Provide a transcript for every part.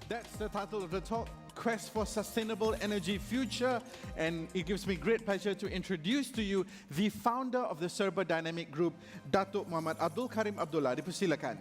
That's the title of the talk, Quest for Sustainable Energy Future. And it gives me great pleasure to introduce to you the founder of the Serba Dinamik Group, Dato Mohd Abdul Karim Abdullah. Dipersilakan.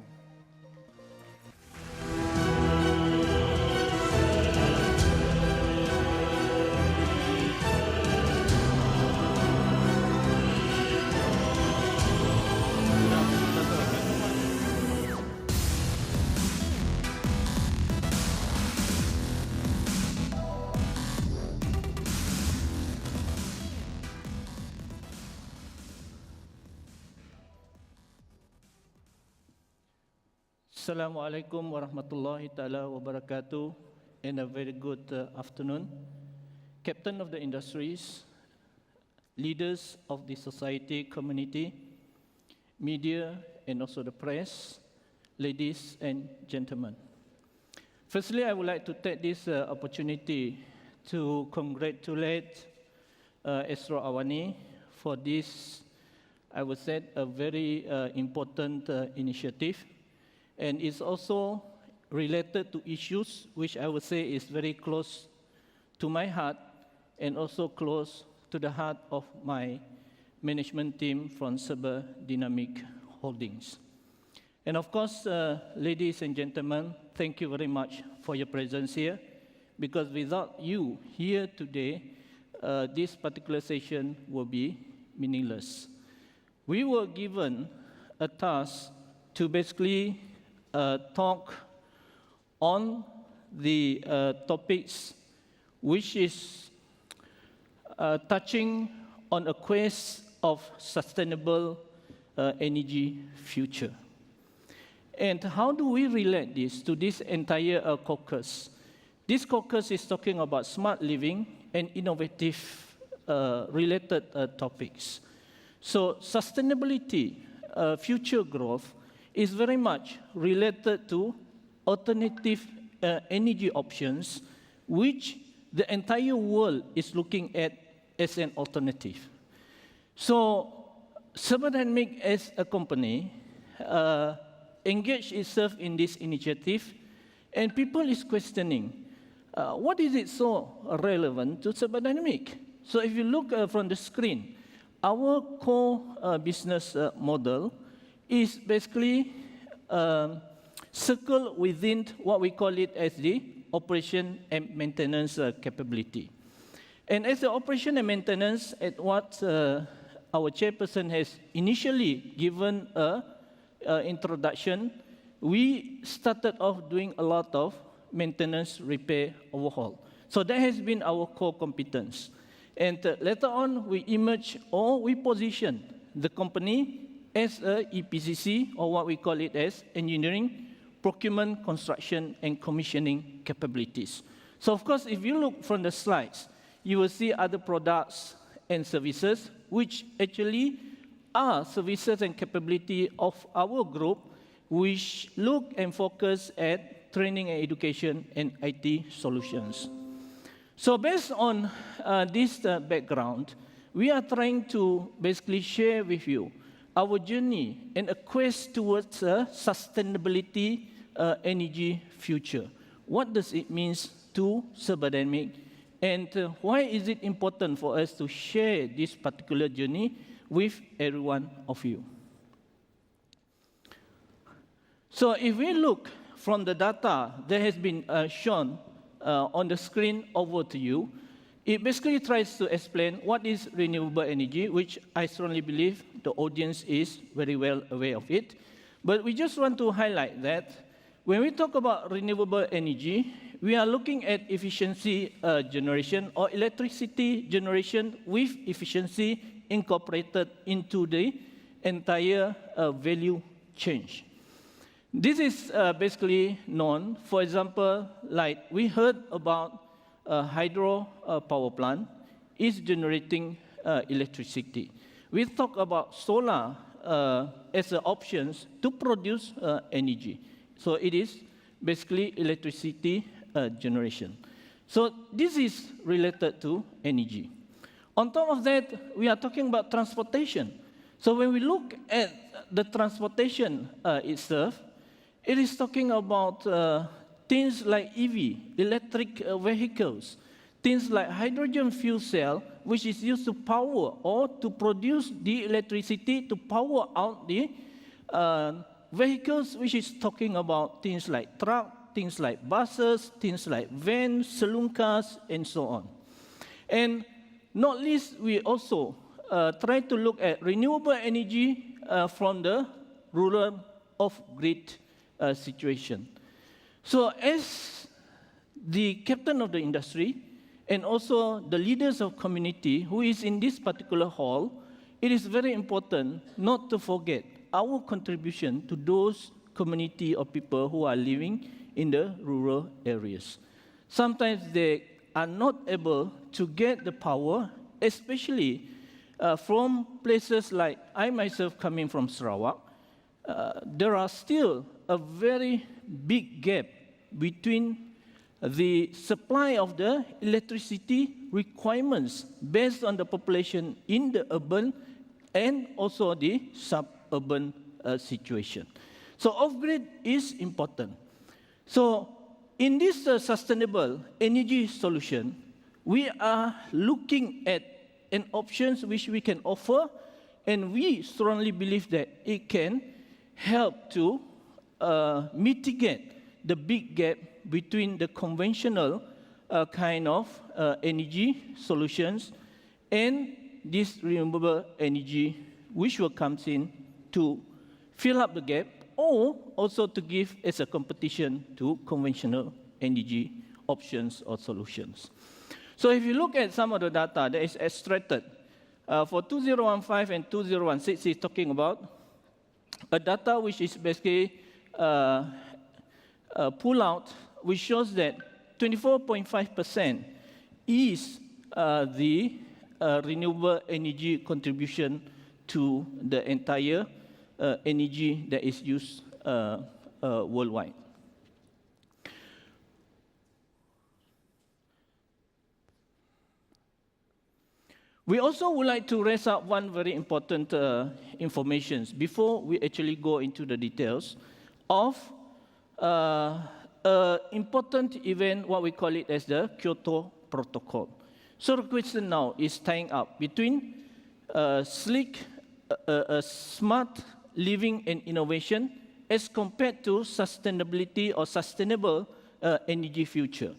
Assalamualaikum warahmatullahi ta'ala wabarakatuh, and a very good afternoon. Captain of the industries, leaders of the society, community, media, and also the press, ladies and gentlemen. Firstly, I would like to take this opportunity to congratulate Esro Awani for this, I would say, a very important initiative. And it's also related to issues which I would say is very close to my heart and also close to the heart of my management team from Serba Dinamik Holdings. And of course, ladies and gentlemen, thank you very much for your presence here, because without you here today, this particular session will be meaningless. We were given a task to basically talk on the topics which is touching on a quest of sustainable energy future. And how do we relate this to this entire caucus? This caucus is talking about smart living and innovative related topics. So sustainability, future growth, is very much related to alternative energy options, which the entire world is looking at as an alternative. So, Serba Dinamik as a company engaged itself in this initiative, and people is questioning, what is it so relevant to Serba Dinamik? So if you look from the screen, our core business model is basically circled within what we call it as the operation and maintenance capability. And as the operation and maintenance, at what our chairperson has initially given an introduction, we started off doing a lot of maintenance, repair, overhaul. So that has been our core competence. And later on, we emerge or we position the company as a EPCC, or what we call it as engineering, procurement, construction, and commissioning capabilities. So of course, if you look from the slides, you will see other products and services, which actually are services and capability of our group, which look and focus at training and education and IT solutions. So based on this background, we are trying to basically share with you our journey and a quest towards a sustainability energy future. What does it mean to Serba Dinamik, and why is it important for us to share this particular journey with every one of you? So if we look from the data that has been shown on the screen over to you, it basically tries to explain what is renewable energy, which I strongly believe the audience is very well aware of it. But we just want to highlight that when we talk about renewable energy, we are looking at efficiency generation or electricity generation with efficiency incorporated into the entire value chain. This is basically known, for example, like we heard about hydro power plant is generating electricity. We talk about solar as an option to produce energy. So it is basically electricity generation. So this is related to energy. On top of that, we are talking about transportation. So when we look at the transportation itself, it is talking about things like EV, electric vehicles, things like hydrogen fuel cell, which is used to power or to produce the electricity to power out the vehicles, which is talking about things like truck, things like buses, things like vans, saloon cars, and so on. And not least, we also try to look at renewable energy from the rural off-grid situation. So as the captain of the industry and also the leaders of community who is in this particular hall, it is very important not to forget our contribution to those community of people who are living in the rural areas. Sometimes they are not able to get the power, especially from places like I myself coming from Sarawak. There are still a very big gap between the supply of the electricity requirements based on the population in the urban and also the suburban situation. So off-grid is important. So in this sustainable energy solution, we are looking at an options which we can offer, and we strongly believe that it can help to mitigate the big gap between the conventional kind of energy solutions and this renewable energy, which will come in to fill up the gap or also to give as a competition to conventional energy options or solutions. So if you look at some of the data that is extracted for 2015 and 2016, is talking about a data which is basically pull out, which shows that 24.5% is the renewable energy contribution to the entire energy that is used worldwide. We also would like to raise up one very important information before we actually go into the details of important event, what we call it as the Kyoto Protocol. So the question now is tying up between SLIC, smart living and innovation, as compared to sustainability or sustainable energy future.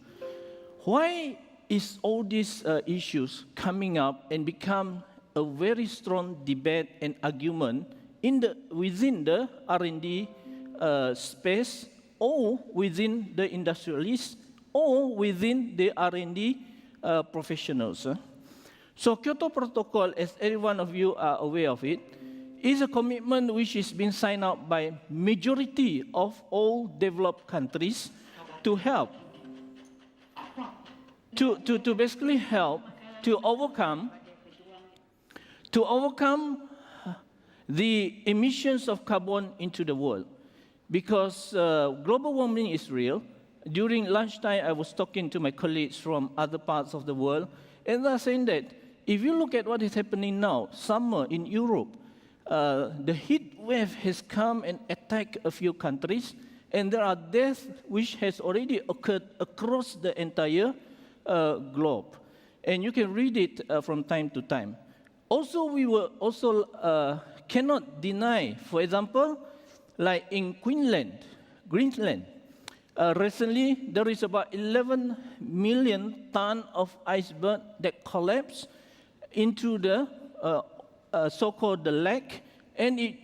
Why is all these issues coming up and become a very strong debate and argument within the R&D space, or within the industrialists, or within the R&D professionals? So Kyoto Protocol, as every one of you are aware of it, is a commitment which is being signed up by majority of all developed countries to help, to basically help to overcome the emissions of carbon into the world. Because global warming is real. During lunchtime, I was talking to my colleagues from other parts of the world, and they're saying that if you look at what is happening now, summer in Europe, the heat wave has come and attacked a few countries, and there are deaths which has already occurred across the entire globe. And you can read it from time to time. Also, we will also cannot deny, for example, like in Greenland, recently there is about 11 million tons of iceberg that collapsed into the so-called the lake, and it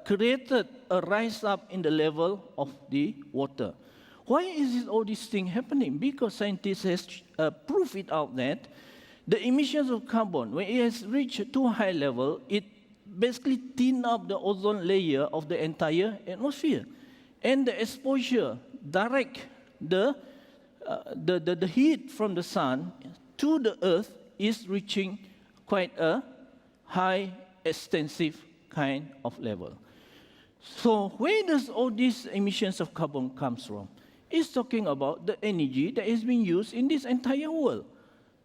created a rise up in the level of the water. Why is all this thing happening? Because scientists have proved it out that the emissions of carbon, when it has reached too high level, it basically thin up the ozone layer of the entire atmosphere. And the exposure direct the heat from the sun to the earth is reaching quite a high, extensive kind of level. So where does all these emissions of carbon comes from? It's talking about the energy that is being used in this entire world.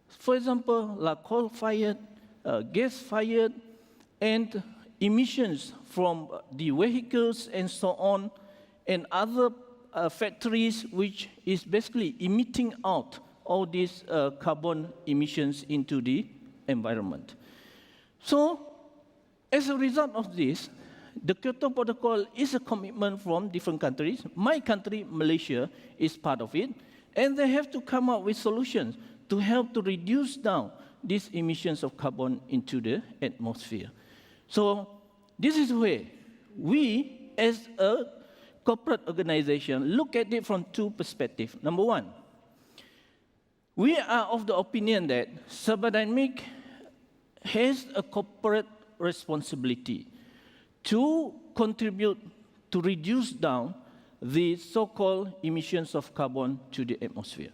For example, like coal-fired, gas-fired, and emissions from the vehicles and so on, and other factories which is basically emitting out all these carbon emissions into the environment. So, as a result of this, the Kyoto Protocol is a commitment from different countries. My country, Malaysia, is part of it, and they have to come up with solutions to help to reduce down these emissions of carbon into the atmosphere. So, this is where we, as a corporate organization, look at it from two perspectives. Number one, we are of the opinion that Serba Dinamik has a corporate responsibility to contribute to reduce down the so-called emissions of carbon to the atmosphere.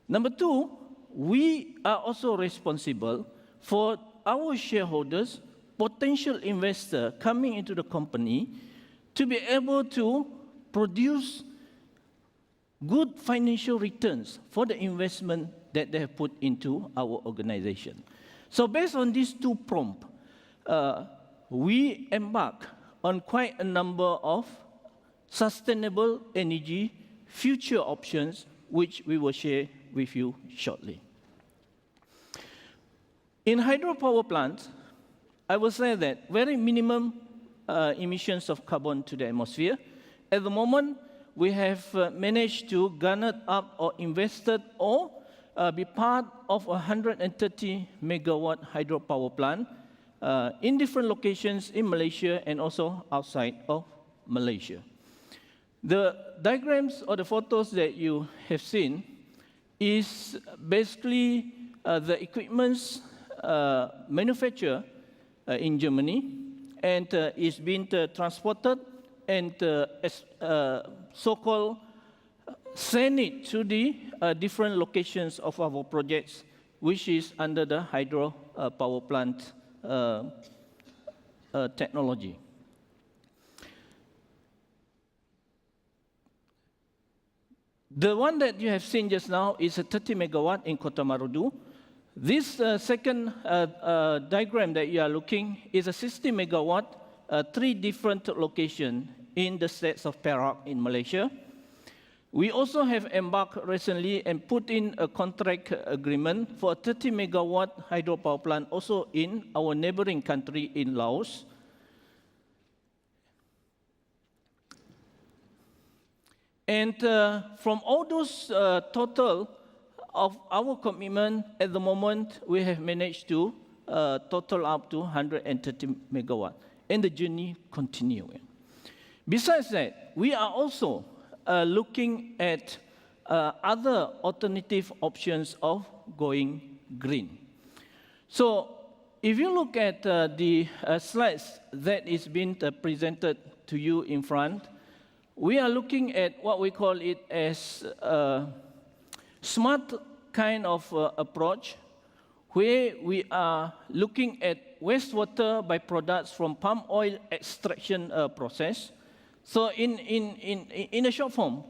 Number two, we are also responsible for our shareholders, potential investor coming into the company to be able to produce good financial returns for the investment that they have put into our organization. So based on these two prompts, we embark on quite a number of sustainable energy future options, which we will share with you shortly. In hydropower plants, I will say that very minimum emissions of carbon to the atmosphere. At the moment, we have managed to garner up or invested or be part of a 130 megawatt hydropower plant in different locations in Malaysia and also outside of Malaysia. The diagrams or the photos that you have seen is basically the equipments manufactured in Germany, and is being transported and so-called send it to the different locations of our projects, which is under the hydro power plant technology. The one that you have seen just now is a 30 megawatt in Kota Marudu. This second diagram that you are looking is a 60 megawatt, 3 different locations in the states of Perak in Malaysia. We also have embarked recently and put in a contract agreement for a 30 megawatt hydropower plant also in our neighboring country in Laos. And from all those total of our commitment, at the moment, we have managed to total up to 130 megawatt, and the journey continues. Besides that, we are also looking at other alternative options of going green. So, if you look at the slides that is being presented to you in front, we are looking at what we call it as smart kind of approach, where we are looking at wastewater byproducts from palm oil extraction process. So in a short form,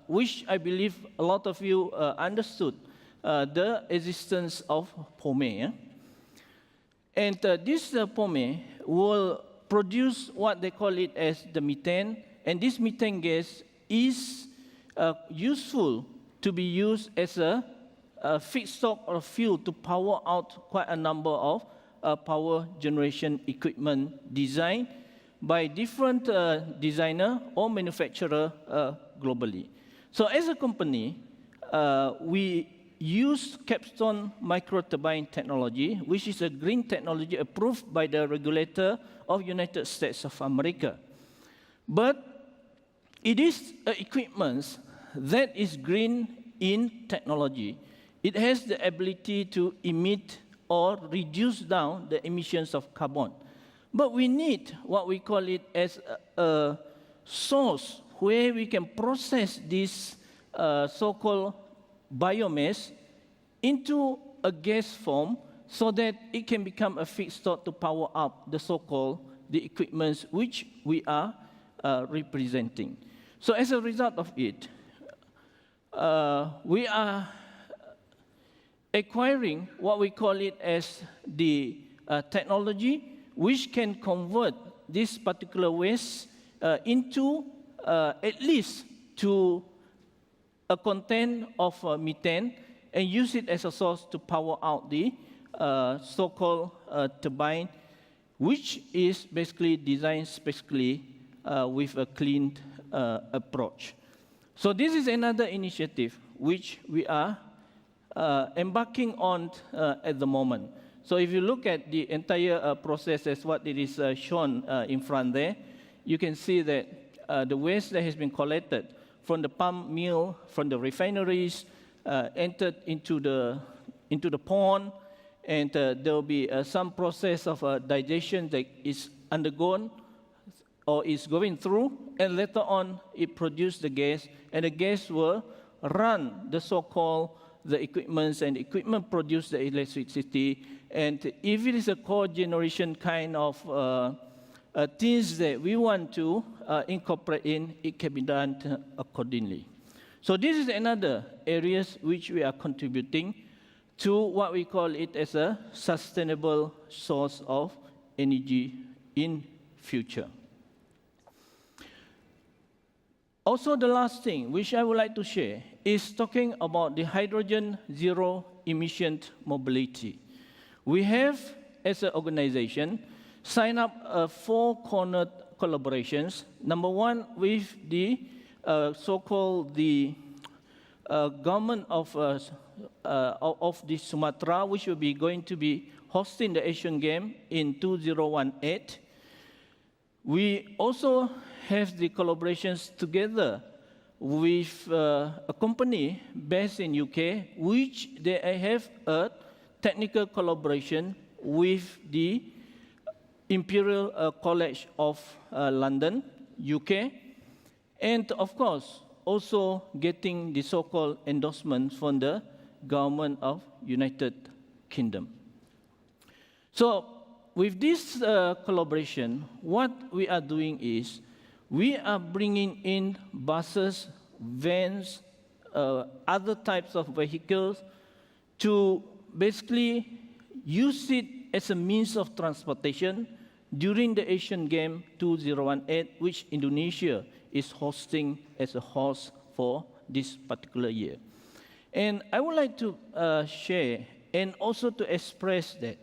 which I believe a lot of you understood, the existence of pomé. And this pomé will produce what they call it as the methane, and this methane gas is useful to be used as a feedstock or fuel to power out quite a number of power generation equipment designed by different designer or manufacturer globally. So as a company, we use capstone microturbine technology, which is a green technology approved by the regulator of United States of America. But it is equipment that is green in technology. It has the ability to emit or reduce down the emissions of carbon. But we need what we call it as a source where we can process this so-called biomass into a gas form so that it can become a feedstock to power up the so-called the equipments which we are representing. So as a result of it, we are acquiring what we call it as the technology which can convert this particular waste into at least to a content of methane and use it as a source to power out the so-called turbine, which is basically designed specifically with a clean approach. So this is another initiative which we are embarking on at the moment. So if you look at the entire process as what it is shown in front there, you can see that the waste that has been collected from the pulp mill, from the refineries, entered into the pond, and there will be some process of digestion that is undergone or is going through, and later on it produces the gas, and the gas will run the so-called the equipments, and equipment produce the electricity. And if it is a cogeneration kind of things that we want to incorporate in, it can be done accordingly. So this is another areas which we are contributing to what we call it as a sustainable source of energy in future. Also, the last thing which I would like to share is talking about the hydrogen zero emission mobility. We have, as an organization, signed up 4 cornered collaborations. Number one, with the so-called the government of the Sumatra, which will be going to be hosting the Asian Games in 2018. We also have the collaborations together with a company based in UK, which they have a technical collaboration with the Imperial College of London, UK, and of course, also getting the so-called endorsement from the government of United Kingdom. So with this collaboration, what we are doing is we are bringing in buses, vans, other types of vehicles to basically use it as a means of transportation during the Asian Games 2018, which Indonesia is hosting as a host for this particular year. And I would like to share and also to express that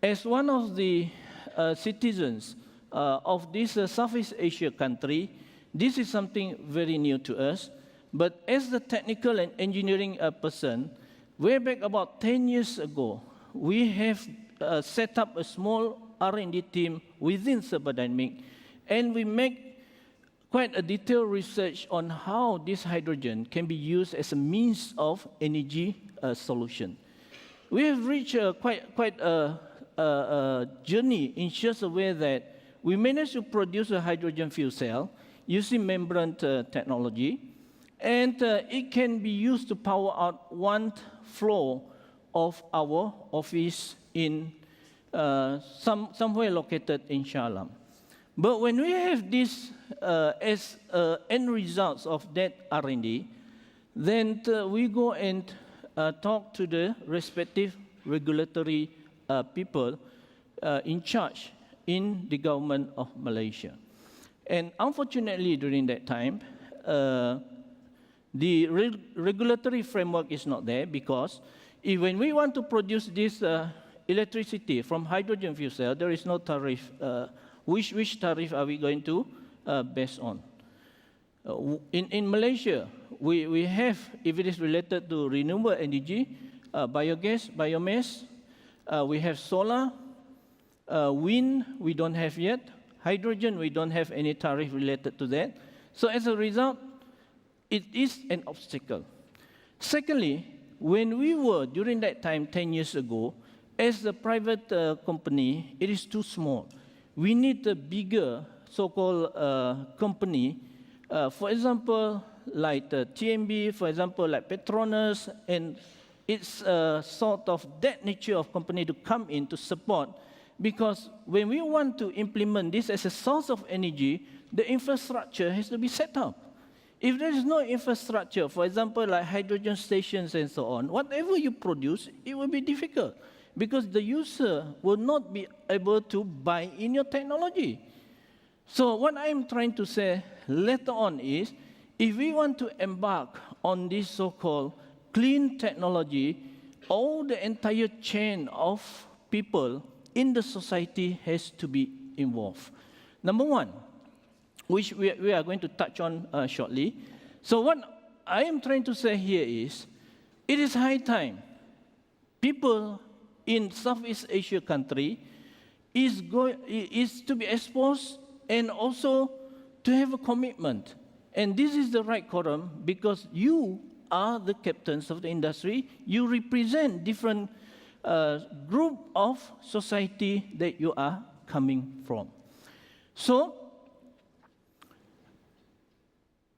as one of the citizens of this Southeast Asia country, this is something very new to us. But as the technical and engineering person, way back about 10 years ago, we have set up a small R&D team within Serba Dinamik, and we make quite a detailed research on how this hydrogen can be used as a means of energy solution. We have reached quite a journey in such a way that we managed to produce a hydrogen fuel cell using membrane technology, and it can be used to power out one floor of our office in somewhere located in Sharlam. But when we have this as end results of that R&D, then we go and talk to the respective regulatory people in charge in the government of Malaysia. And unfortunately, during that time, the regulatory framework is not there, because when we want to produce this electricity from hydrogen fuel cell, there is no tariff. Which tariff are we going to base on? In Malaysia, we have, if it is related to renewable energy, biogas, biomass, we have solar, wind, we don't have yet, hydrogen, we don't have any tariff related to that. So as a result, it is an obstacle. Secondly, when we were, during that time, 10 years ago, as a private company, it is too small. We need a bigger so-called company, for example, like TMB, for example, like Petronas, and it's sort of that nature of company to come in to support, because when we want to implement this as a source of energy, the infrastructure has to be set up. If there is no infrastructure, for example, like hydrogen stations and so on, whatever you produce, it will be difficult, because the user will not be able to buy in your technology. So what I'm trying to say later on is, if we want to embark on this so-called clean technology, all the entire chain of people in the society has to be involved. Number one, which we are going to touch on shortly. So what I am trying to say here is, it is high time people in Southeast Asia country is to be exposed and also to have a commitment. And this is the right quorum because you are the captains of the industry. You represent different group of society that you are coming from. So,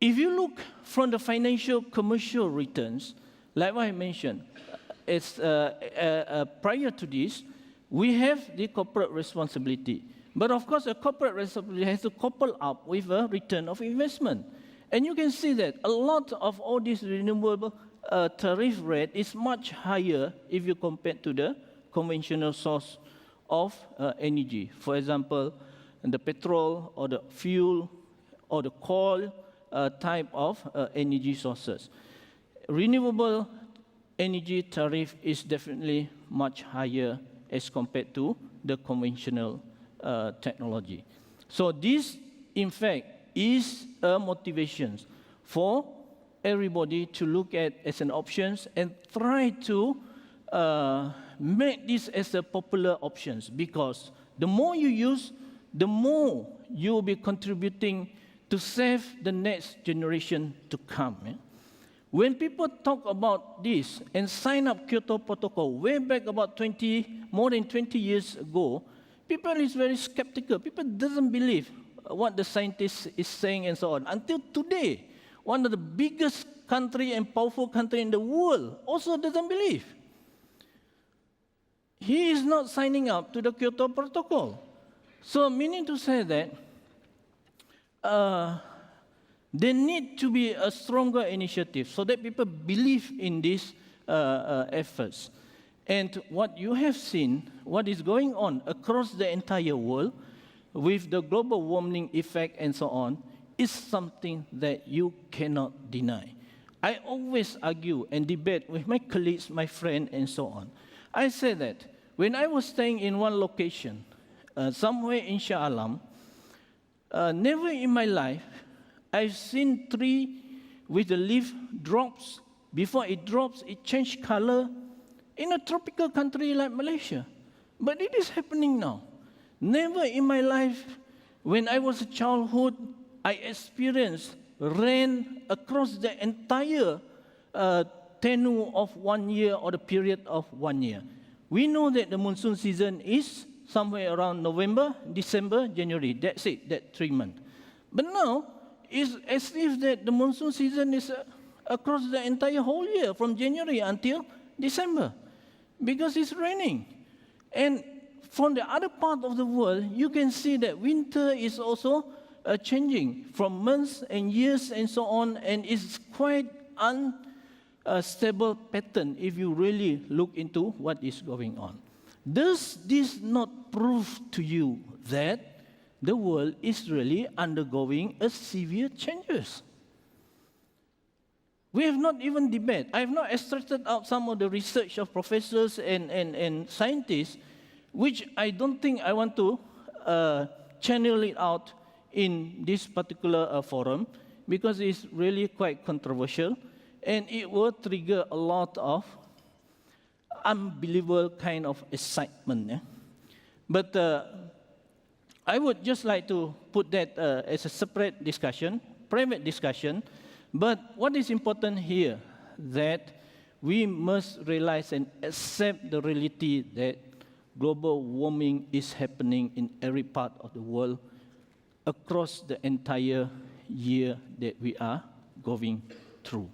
if you look from the financial commercial returns, like what I mentioned, prior to this, we have the corporate responsibility. But of course, a corporate responsibility has to couple up with a return of investment. And you can see that a lot of all this renewable tariff rate is much higher if you compare to the conventional source of energy. For example, the petrol or the fuel or the coal type of energy sources. Renewable energy tariff is definitely much higher as compared to the conventional technology. So this, in fact, is a motivation for everybody to look at as an option and try to make this as a popular options, because the more you use, the more you will be contributing to save the next generation to come. When people talk about this and sign up Kyoto Protocol way back about more than 20 years ago, people is very skeptical. People doesn't believe what the scientist is saying and so on. Until today, one of the biggest country and powerful country in the world also doesn't believe. He is not signing up to the Kyoto Protocol. So meaning to say that there need to be a stronger initiative so that people believe in these efforts. And what you have seen, what is going on across the entire world with the global warming effect and so on, is something that you cannot deny. I always argue and debate with my colleagues, my friends, and so on. I say that when I was staying in one location, somewhere in Shah Alam, never in my life I've seen tree with the leaf drops. Before it drops, it changes color in a tropical country like Malaysia. But it is happening now. Never in my life, when I was a childhood, I experienced rain across the entire tenure of 1 year or the period of 1 year. We know that the monsoon season is somewhere around November, December, January. That's it, that 3 months. But now, it's as if that the monsoon season is across the entire whole year, from January until December, because it's raining. And from the other part of the world, you can see that winter is also changing from months and years and so on, and it's quite unstable pattern if you really look into what is going on. Does this not prove to you that the world is really undergoing a severe changes? We have not even debated. I have not extracted out some of the research of professors and scientists, which I don't think I want to channel it out in this particular forum, because it's really quite controversial, and it will trigger a lot of unbelievable kind of excitement. Yeah? But I would just like to put that as a separate discussion, private discussion. But what is important here, that we must realize and accept the reality that global warming is happening in every part of the world across the entire year that we are going through.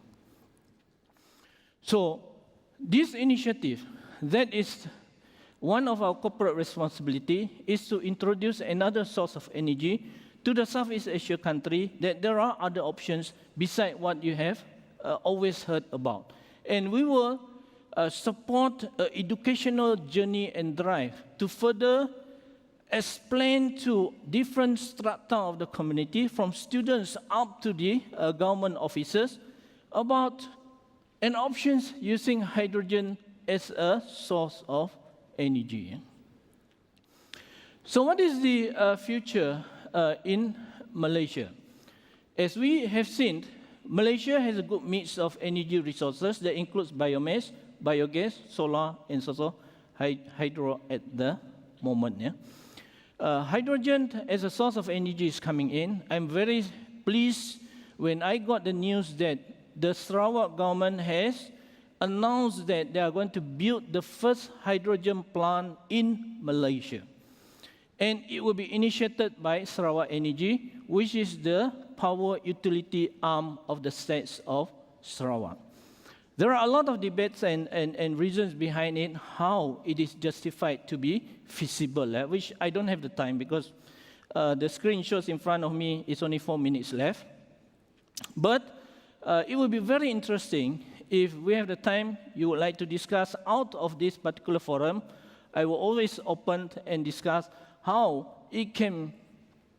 So this initiative, that is one of our corporate responsibility, is to introduce another source of energy to the Southeast Asia country, that there are other options besides what you have always heard about. And we will support an educational journey and drive to further explain to different strata of the community, from students up to the government officers, about an options using hydrogen as a source of energy. So what is the future in Malaysia? As we have seen, Malaysia has a good mix of energy resources that includes biomass, biogas, solar, and also hydro at the moment. Yeah? Hydrogen as a source of energy is coming in. I'm very pleased when I got the news that the Sarawak government has announced that they are going to build the first hydrogen plant in Malaysia. And it will be initiated by Sarawak Energy, which is the power utility arm of the states of Sarawak. There are a lot of debates and reasons behind it, how it is justified to be feasible, which I don't have the time because the screen shows in front of me is only 4 minutes left. But it will be very interesting if we have the time you would like to discuss out of this particular forum. I will always open and discuss how it can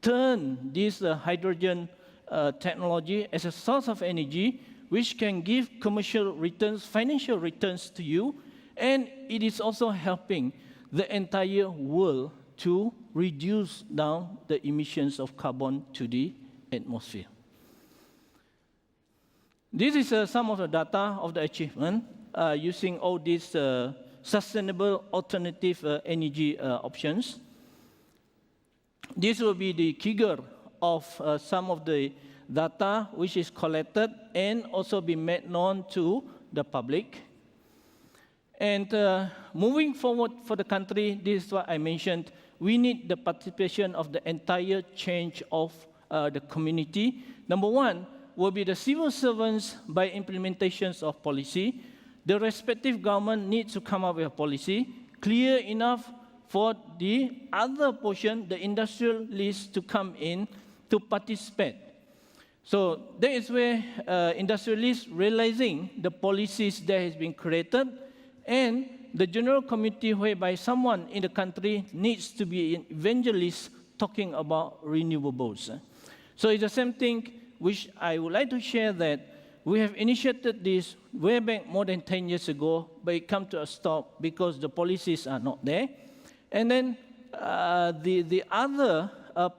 turn this hydrogen technology as a source of energy which can give commercial returns, financial returns to you, and it is also helping the entire world to reduce down the emissions of carbon to the atmosphere. This is some of the data of the achievement using all these sustainable alternative energy options. This will be the figure of some of the data which is collected and also be made known to the public. And moving forward for the country, this is what I mentioned, we need the participation of the entire change of the community. Number one will be the civil servants by implementations of policy. The respective government needs to come up with a policy clear enough for the other portion, the industrialists, to come in to participate. So that is where industrialists realizing the policies that has been created and the general community whereby someone in the country needs to be an evangelist talking about renewables. So it's the same thing which I would like to share that we have initiated this way back more than 10 years ago, but it come to a stop because the policies are not there. And then the other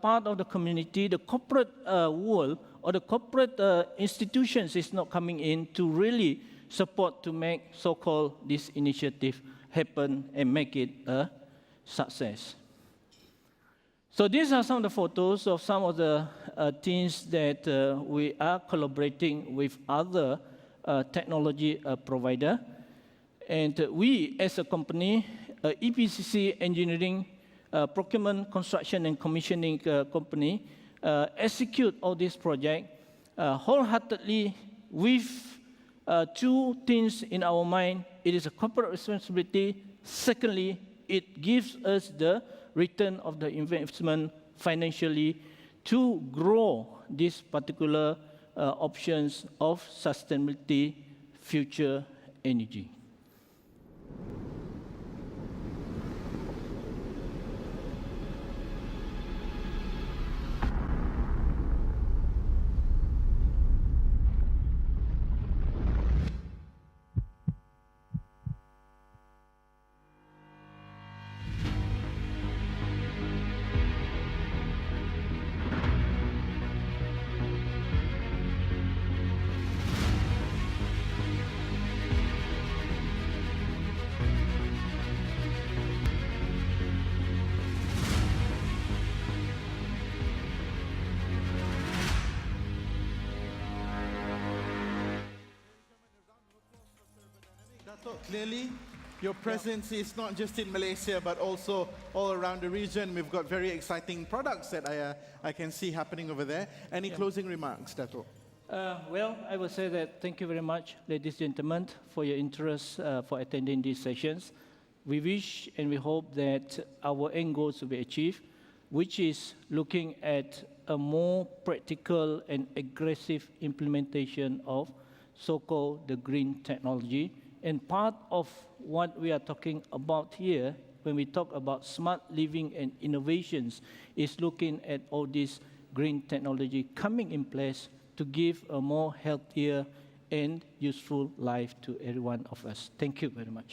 part of the community, the corporate world or the corporate institutions is not coming in to really support to make so-called this initiative happen and make it a success. So these are some of the photos of some of the things that we are collaborating with other technology provider. And we as a company, EPCC Engineering, Procurement, Construction and Commissioning Company, execute all this project wholeheartedly with two things in our mind. It is a corporate responsibility. Secondly, it gives us the return of the investment financially to grow these particular options of sustainability, future energy. Dato, clearly, your presence is not just in Malaysia, but also all around the region. We've got very exciting products that I can see happening over there. Any closing remarks, Dato? Well, I will say that thank you very much, ladies and gentlemen, for your interest for attending these sessions. We wish and we hope that our end goals will be achieved, which is looking at a more practical and aggressive implementation of so-called the green technology. And part of what we are talking about here when we talk about smart living and innovations is looking at all this green technology coming in place to give a more healthier and useful life to every one of us. Thank you very much.